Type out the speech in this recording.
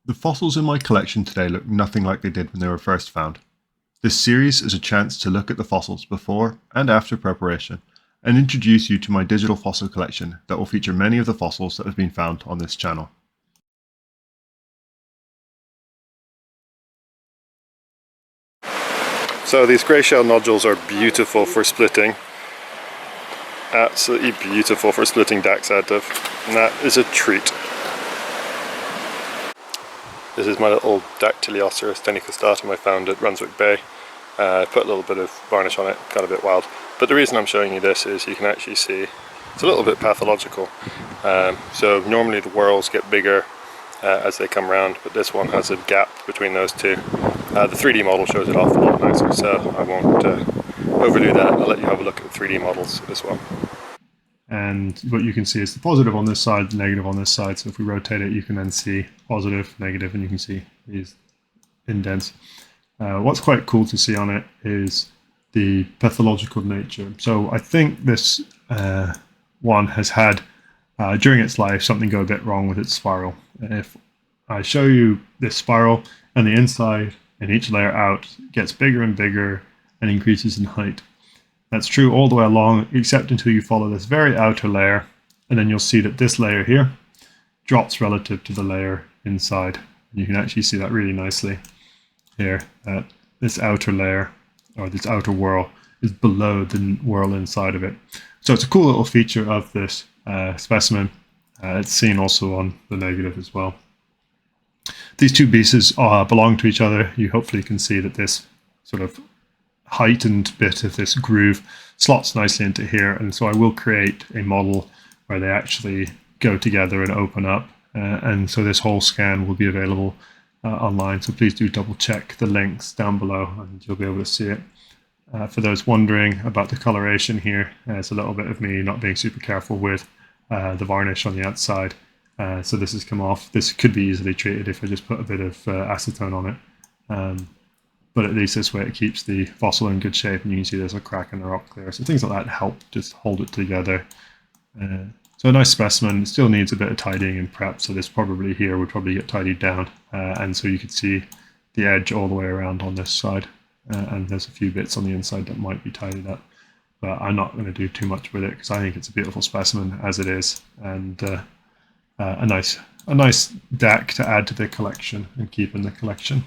The fossils in my collection today look nothing like they did when they were first found. This series is a chance to look at the fossils before and after preparation and introduce you to my digital fossil collection that will feature many of the fossils that have been found on this channel. So these grey shell nodules are beautiful for splitting. Absolutely beautiful for splitting Dactilyoceras, and that is a treat. This is my little Dactilyoceras tenuicostatum I found at Brunswick Bay. Put a little bit of varnish on it, got a bit wild. But the reason I'm showing you this is you can actually see it's a little bit pathological. So normally the whorls get bigger as they come round, but this one has a gap between those two. The 3D model shows it off a lot nicer, so I won't overdo that. I'll let you have a look at the 3D models as well. And what you can see is the positive on this side, the negative on this side. So if we rotate it, you can then see positive, negative, and you can see these indents. What's quite cool to see on it is the pathological nature. So I think this one has had, during its life, something go a bit wrong with its spiral. If I show you this spiral and the inside and each layer out gets bigger and bigger and increases in height. That's true all the way along, except until you follow this very outer layer, and then you'll see that this layer here drops relative to the layer inside. You can actually see that really nicely here. This outer layer, or this outer whorl, is below the whorl inside of it. So it's a cool little feature of this specimen. It's seen also on the negative as well. These two pieces belong to each other. You hopefully can see that this sort of heightened bit of this groove slots nicely into here, and so I will create a model where they actually go together and open up, and so this whole scan will be available online, so please do double check the links down below and you'll be able to see it. For those wondering about the coloration here, it's a little bit of me not being super careful with the varnish on the outside, so this has come off. This could be easily treated if I just put a bit of acetone on it. But at least this way it keeps the fossil in good shape, and you can see there's a crack in the rock there. So things like that help just hold it together. So a nice specimen. It still needs a bit of tidying and prep, so this probably here would probably get tidied down. And so you could see the edge all the way around on this side. And there's a few bits on the inside that might be tidied up. But I'm not going to do too much with it because I think it's a beautiful specimen as it is. And a nice DAC to add to the collection and keep in the collection.